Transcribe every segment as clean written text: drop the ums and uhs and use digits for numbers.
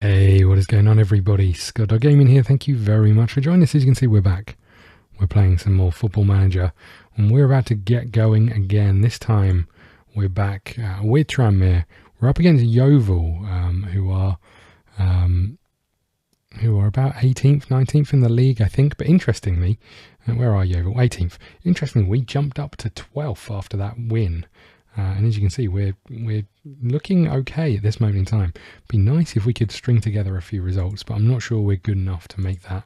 Hey, what is going on, everybody? ScottDogGaming here. Thank you very much for joining us. As you can see, we're back. We're playing some more Football Manager, and we're about to get going again. This time, we're back with Tranmere. We're up against Yeovil, who are about 18th, 19th in the league, I think. But interestingly, where are Yeovil? 18th. Interestingly, we jumped up to 12th after that win. And as you can see, we're looking okay at this moment in time. It'd be nice if we could string together a few results, but I'm not sure we're good enough to make that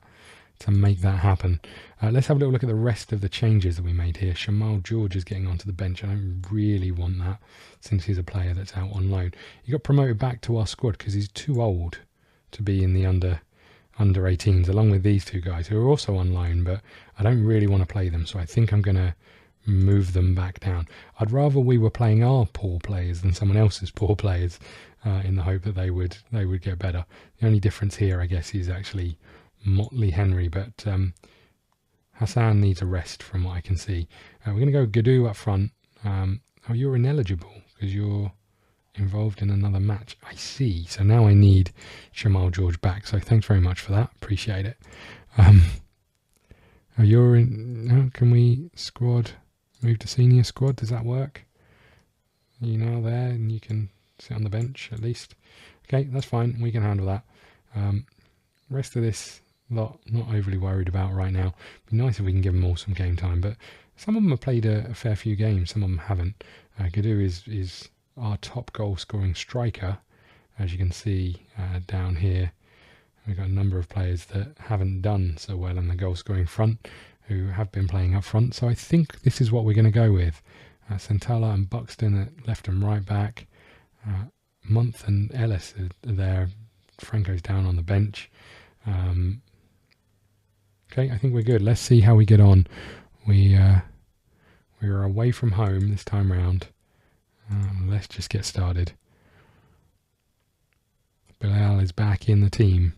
happen. Let's have a little look at the rest of the changes that we made here. Shamal George is getting onto the bench. I don't really want that since he's a player that's out on loan. He got promoted back to our squad because he's too old to be in the under 18s, along with these two guys who are also on loan, but I don't really want to play them, so I think I'm going to move them back down. I'd rather we were playing our poor players than someone else's poor players, in the hope that they would get better. The only difference here, I guess, is actually Motley Henry, but Hassan needs a rest from what I can see. We're going to go Gadoo up front. Oh, you're ineligible because you're involved in another match. I see. So now I need Shamal George back. So thanks very much for that. Appreciate it. Oh, you're in. Can we squad? Move to senior squad, does that work? You now there and you can sit on the bench at least. Okay, that's fine, we can handle that. Rest of this lot, not overly worried about right now. Be nice if we can give them all some game time, but some of them have played a fair few games, some of them haven't. Gadoo is our top goal scoring striker, as you can see down here. We've got a number of players that haven't done so well in the goal scoring front, who have been playing up front, so I think this is what we're going to go with. Santala and Buxton at left and right back. Month and Ellis are there. Franco's down on the bench. Okay, I think we're good. Let's see how we get on. We are away from home this time round. Let's just get started. Bilal is back in the team.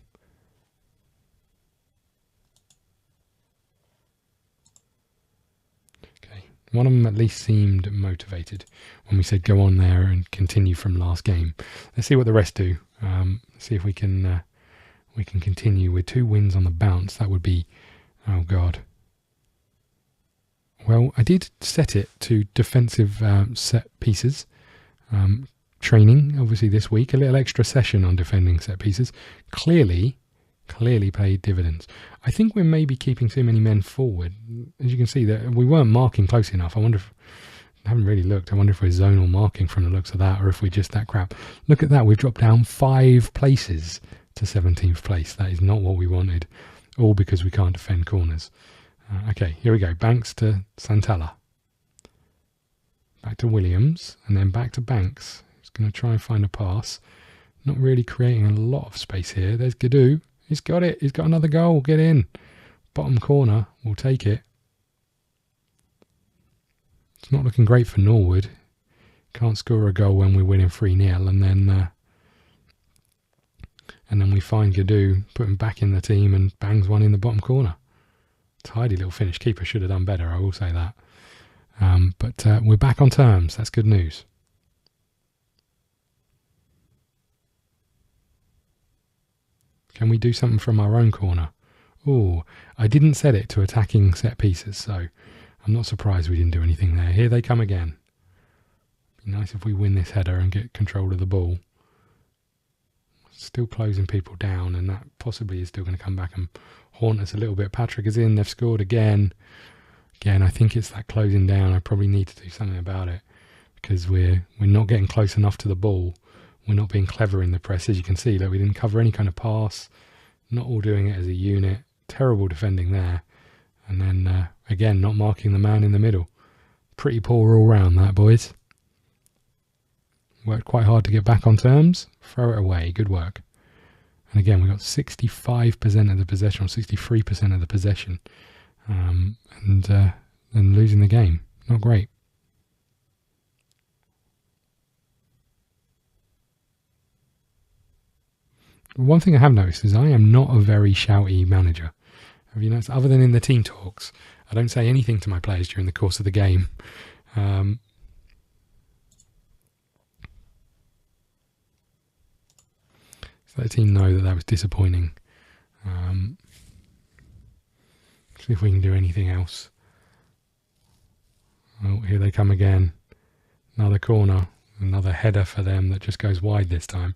One of them at least seemed motivated when we said go on there and continue from last game. Let's see what the rest do. See if we can continue with 2 wins on the bounce. That would be, oh god. Well, I did set it to defensive set pieces training. Obviously this week, a little extra session on defending set pieces. Clearly paid dividends. I think we're maybe keeping too many men forward. As you can see, that we weren't marking close enough. I wonder if, I haven't really looked, I wonder if we're zonal marking from the looks of that, or if we're just that crap. Look at that, we've dropped down 5 places to 17th place. That is not what we wanted, all because we can't defend corners. Okay, here we go. Banks to Santala. Back to Williams, and then back to Banks. He's going to try and find a pass. Not really creating a lot of space here. There's Gadoo. He's got it. He's got another goal. Get in. Bottom corner. We'll take it. It's not looking great for Norwood. Can't score a goal when we're winning 3-0. And then we find Gadoo, put him back in the team and bangs one in the bottom corner. Tidy little finish. Keeper should have done better, I will say that. But we're back on terms. That's good news. Can we do something from our own corner? Oh, I didn't set it to attacking set pieces, so I'm not surprised we didn't do anything there. Here they come again. Be nice if we win this header and get control of the ball. Still closing people down, and that possibly is still going to come back and haunt us a little bit. Patrick is in. They've scored again. Again, I think it's that closing down. I probably need to do something about it because we're not getting close enough to the ball. We're not being clever in the press. As you can see, we didn't cover any kind of pass. Not all doing it as a unit. Terrible defending there. And then, again, not marking the man in the middle. Pretty poor all round that, boys. Worked quite hard to get back on terms. Throw it away. Good work. And again, we got 65% of the possession, or 63% of the possession. And losing the game. Not great. One thing I have noticed is I am not a very shouty manager. Have you noticed? Other than in the team talks, I don't say anything to my players during the course of the game. So let the team know that that was disappointing. See if we can do anything else. Oh, here they come again. Another corner. Another header for them that just goes wide this time.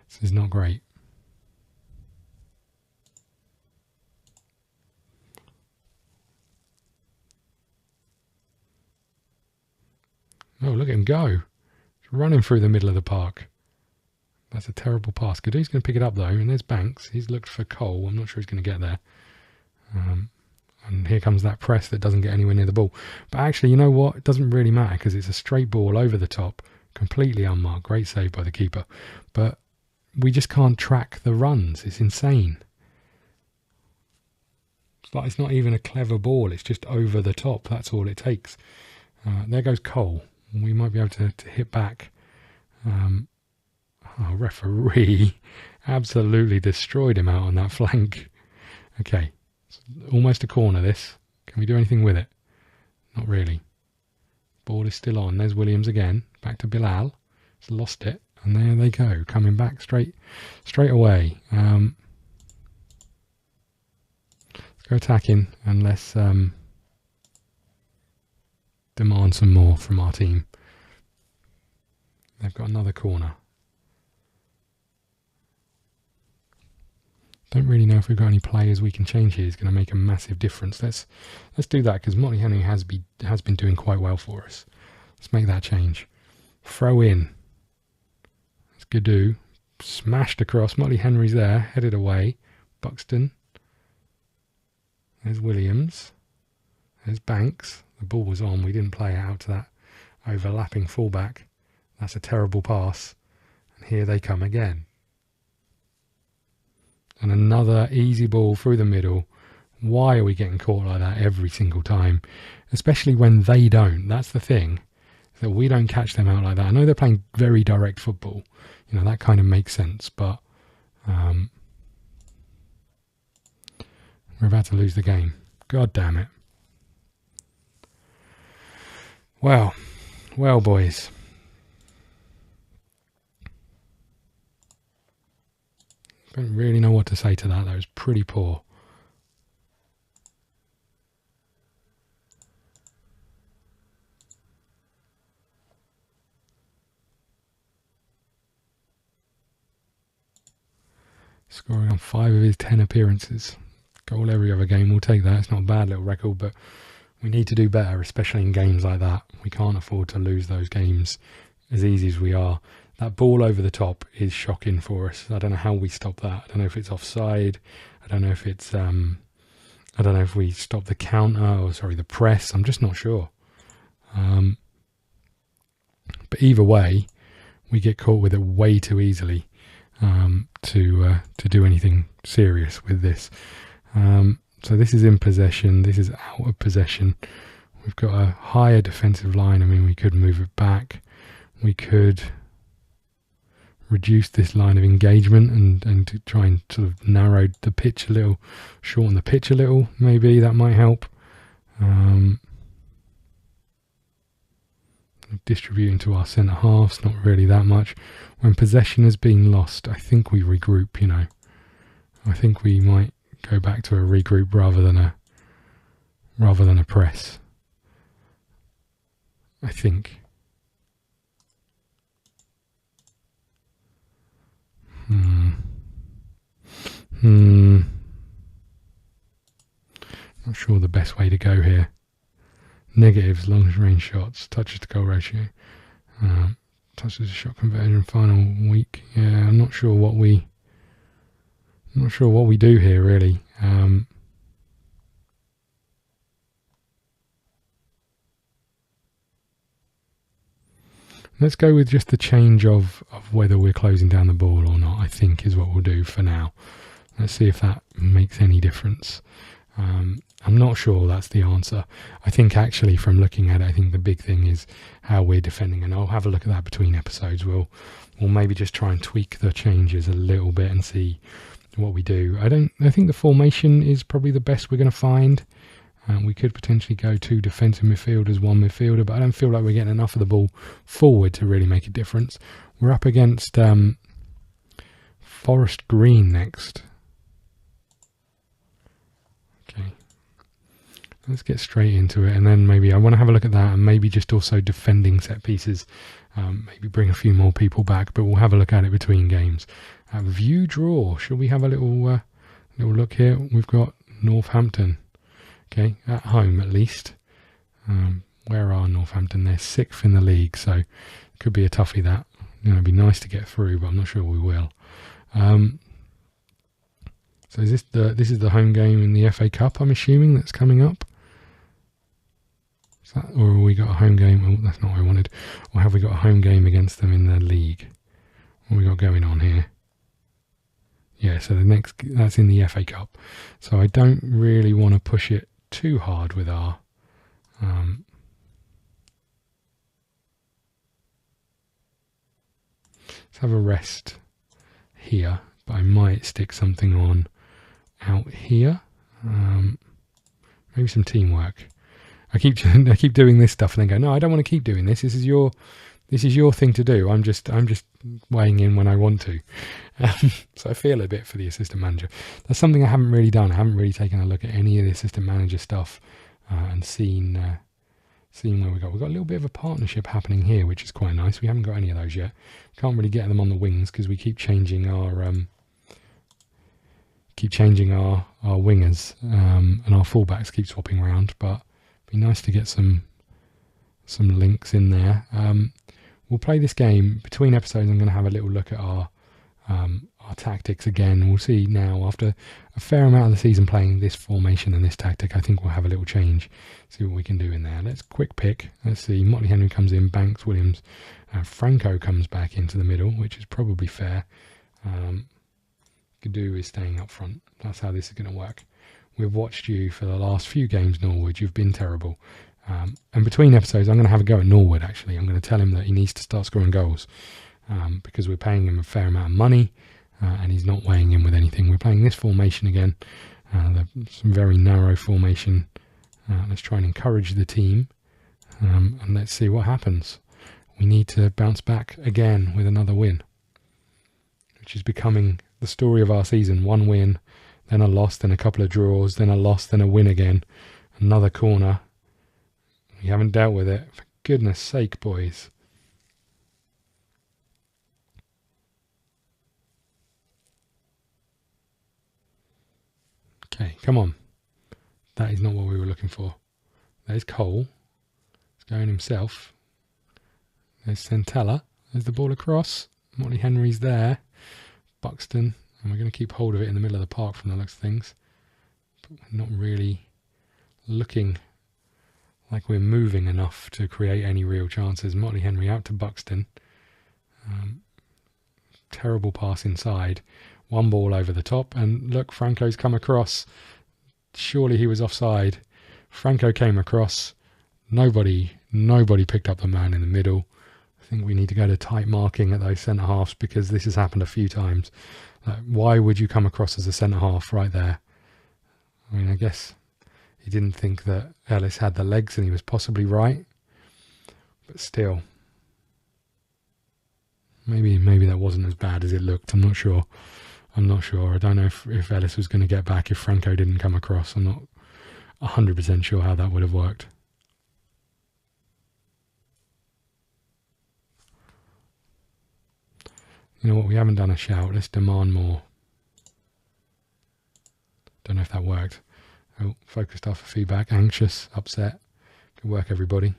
This is not great. Oh, look at him go. He's running through the middle of the park. That's a terrible pass. Godou's going to pick it up though, and there's Banks. He's looked for Cole. I'm not sure he's going to get there. And here comes that press that doesn't get anywhere near the ball. But actually, you know what? It doesn't really matter because it's a straight ball over the top, completely unmarked. Great save by the keeper. But we just can't track the runs. It's insane. It's like it's not even a clever ball. It's just over the top. That's all it takes. There goes Cole. We might be able to hit back. Referee absolutely destroyed him out on that flank. Okay. Almost a corner this. Can we do anything with it? Not really. Ball is still on. There's Williams again. Back to Bilal. He's lost it. And there they go. Coming back straight away. Let's go attacking and let's demand some more from our team. They've got another corner. Don't really know if we've got any players we can change here. It's going to make a massive difference. Let's do that because Motley Henry has been doing quite well for us. Let's make that change. Throw in. It's Godou. Smashed across. Motley Henry's there. Headed away. Buxton. There's Williams. There's Banks. The ball was on. We didn't play it out to that overlapping fullback. That's a terrible pass. And here they come again. And another easy ball through the middle. Why are we getting caught like that every single time? Especially when they don't. That's the thing. That we don't catch them out like that. I know they're playing very direct football. You know, that kind of makes sense. But we're about to lose the game. God damn it. Well, boys. Don't really know what to say to that. That was pretty poor. Scoring on 5 of his 10 appearances. Goal every other game. We'll take that. It's not a bad little record, but we need to do better, especially in games like that. We can't afford to lose those games as easy as we are. That ball over the top is shocking for us. I don't know how we stop that. I don't know if it's offside. I don't know if it's I don't know if we stop the counter or the press. I'm just not sure. But either way, we get caught with it way too easily to do anything serious with this. So this is in possession. This is out of possession. We've got a higher defensive line. I mean, we could move it back. We could reduce this line of engagement and to try and sort of narrow the pitch a little, shorten the pitch a little. Maybe that might help. Distributing to our centre halves, not really that much. When possession has been lost, I think we regroup. You know, I think we might go back to a regroup rather than a press. I think. Not sure the best way to go here. Negatives, long range shots, touches to goal ratio, touches to shot conversion, final week. Yeah, I'm not sure what we do here really. Let's go with just the change of whether we're closing down the ball or not, I think is what we'll do for now. Let's see if that makes any difference. I'm not sure that's the answer. I think actually from looking at it, I think the big thing is how we're defending, and I'll have a look at that between episodes. We'll maybe just try and tweak the changes a little bit and see what we do. I think the formation is probably the best we're going to find. We could potentially go 2 defensive midfielders, 1 midfielder, but I don't feel like we're getting enough of the ball forward to really make a difference. We're up against Forest Green next. Okay. Let's get straight into it, and then maybe I want to have a look at that, and maybe just also defending set pieces. Maybe bring a few more people back, but we'll have a look at it between games. View draw. Shall we have a little look here? We've got Northampton. Okay, at home at least. Where are Northampton? They're 6th in the league, so it could be a toughie. That, you know, it'd be nice to get through, but I'm not sure we will. So is this is the home game in the FA Cup? I'm assuming that's coming up. Is that, or have we got a home game? Oh, that's not what I wanted. Or have we got a home game against them in the league? What have we got going on here? Yeah, so that's in the FA Cup. So I don't really want to push it too hard with our let's have a rest here, but I might stick something on out here. Maybe some teamwork. I keep doing this stuff and then go, no, I don't want to keep doing this. This is your thing to do. I'm just weighing in when I want to. So I feel a bit for the assistant manager. That's something I haven't really done. I haven't really taken a look at any of the assistant manager stuff and seen where we got. We've got a little bit of a partnership happening here, which is quite nice. We haven't got any of those yet. Can't really get them on the wings because we keep changing our wingers, and our fullbacks keep swapping around. But it'd be nice to get some links in there. We'll play this game between episodes. I'm going to have a little look at our tactics again. We'll see now, after a fair amount of the season playing this formation and this tactic, I think we'll have a little change, see what we can do in there. Let's quick pick. Let's see. Motley Henry comes in, Banks, Williams, Franco comes back into the middle, which is probably fair. Gadu is staying up front. That's how this is going to work. We've watched you for the last few games, Norwood. You've been terrible. And between episodes, I'm going to have a go at Norwood, actually. I'm going to tell him that he needs to start scoring goals because we're paying him a fair amount of money and he's not weighing in with anything. We're playing this formation again, some very narrow formation. Let's try and encourage the team and let's see what happens. We need to bounce back again with another win, which is becoming the story of our season. One win, then a loss, then a couple of draws, then a loss, then a win again. Another corner. We haven't dealt with it. For goodness sake, boys. Okay, come on. That is not what we were looking for. There's Cole. He's going himself. There's Centella. There's the ball across. Motley Henry's there. Buxton. And we're going to keep hold of it in the middle of the park from the looks of things. But we're not really looking like we're moving enough to create any real chances. Motley Henry out to Buxton. Terrible pass inside. One ball over the top. And look, Franco's come across. Surely he was offside. Franco came across. Nobody picked up the man in the middle. I think we need to go to tight marking at those centre-halves because this has happened a few times. Why would you come across as a centre-half right there? I mean, I guess he didn't think that Ellis had the legs and he was possibly right. But still. Maybe that wasn't as bad as it looked. I'm not sure. I don't know if Ellis was going to get back if Franco didn't come across. I'm not 100% sure how that would have worked. You know what? We haven't done a shout. Let's demand more. Don't know if that worked. Oh, focused off of feedback. Anxious, upset. Good work, everybody.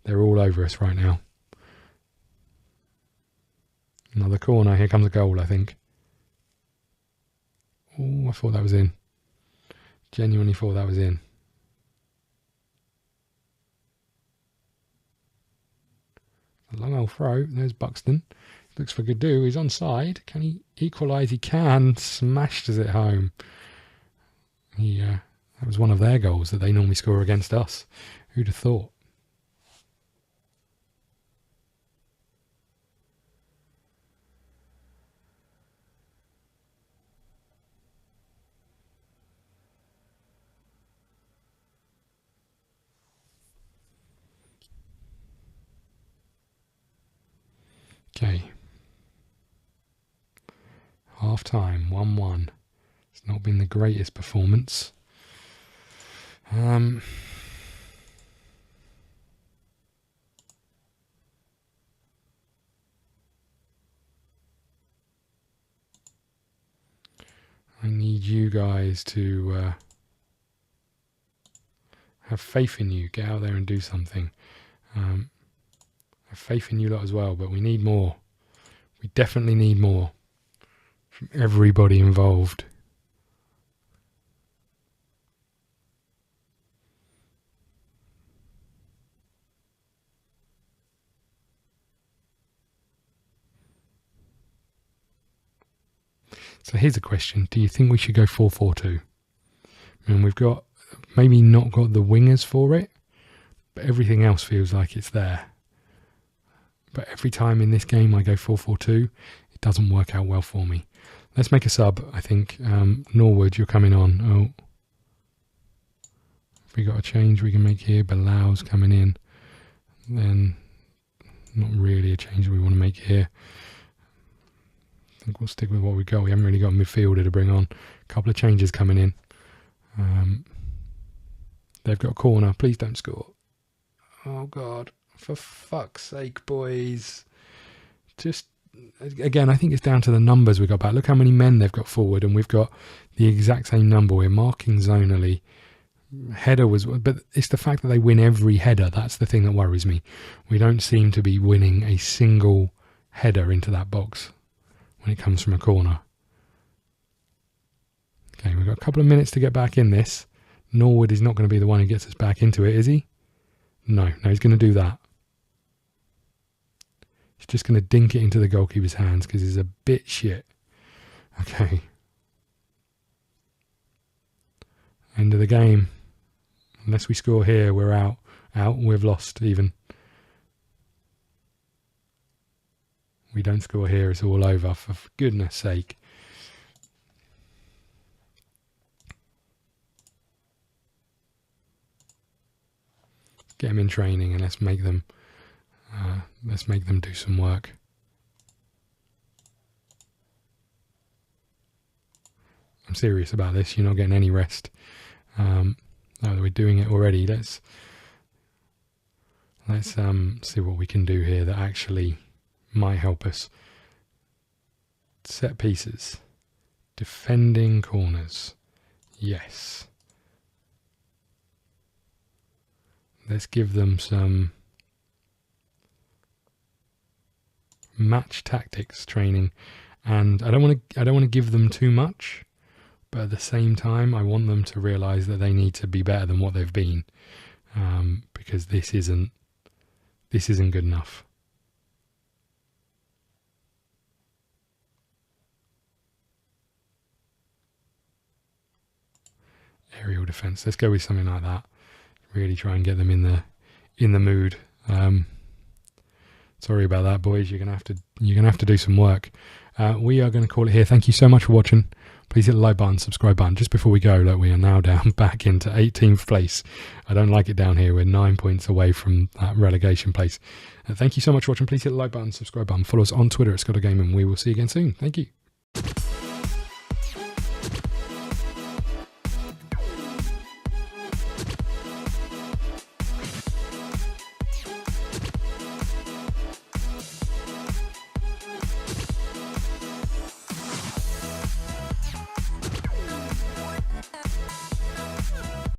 They're all over us right now. Another corner. Here comes a goal, I think. Oh, I thought that was in. Genuinely thought that was in. A long old throw. There's Buxton. Looks for Gadu. He's onside. Can he equalise? He can. Smashed it home. That was one of their goals that they normally score against us. Who'd have thought? Okay. Half time, 1-1. It's not been the greatest performance. I need you guys to have faith in you. Get out there and do something. Have faith in you lot as well, but we need more. We definitely need more from everybody involved. So here's a question. Do you think we should go 4-4-2? I mean, we've got maybe not got the wingers for it, but everything else feels like it's there. But every time in this game I go 4-4-2, it doesn't work out well for me. Let's make a sub, I think. Norwood, you're coming on. Oh, if we got a change we can make here, Bilal's coming in. Then not really a change we want to make here. I think we'll stick with what we got. We haven't really got a midfielder to bring on. A couple of changes coming in. They've got a corner. Please don't score. Oh, God. For fuck's sake, boys. Just, again, I think it's down to the numbers we got back. Look how many men they've got forward, and we've got the exact same number. We're marking zonally. Header was, but it's the fact that they win every header. That's the thing that worries me. We don't seem to be winning a single header into that box when it comes from a corner. Okay, we've got a couple of minutes to get back in this. Norwood is not going to be the one who gets us back into it, is he? No, he's going to do that. He's just going to dink it into the goalkeeper's hands because he's a bit shit. Okay. End of the game. Unless we score here, we're out. We've lost even. We don't score here, it's all over, for goodness sake. Get them in training and let's make them do some work. I'm serious about this. You're not getting any rest. Now that we're doing it already, let's see what we can do here that actually might help us. Set pieces, defending corners. Yes. Let's give them some match tactics training, and I don't want to give them too much, but at the same time I want them to realise that they need to be better than what they've been, because this isn't good enough. Aerial defence. Let's go with something like that. Really try and get them in the mood. Sorry about that, boys. You're gonna have to do some work. We are going to call it here. Thank you so much for watching. Please hit the like button, subscribe button. Just before we go, look, we are now down back into 18th place. I don't like it down here. We're 9 points away from that relegation place. Thank you so much for watching. Please hit the like button, subscribe button. Follow us on Twitter at ScottDogGaming. We will see you again soon. Thank you.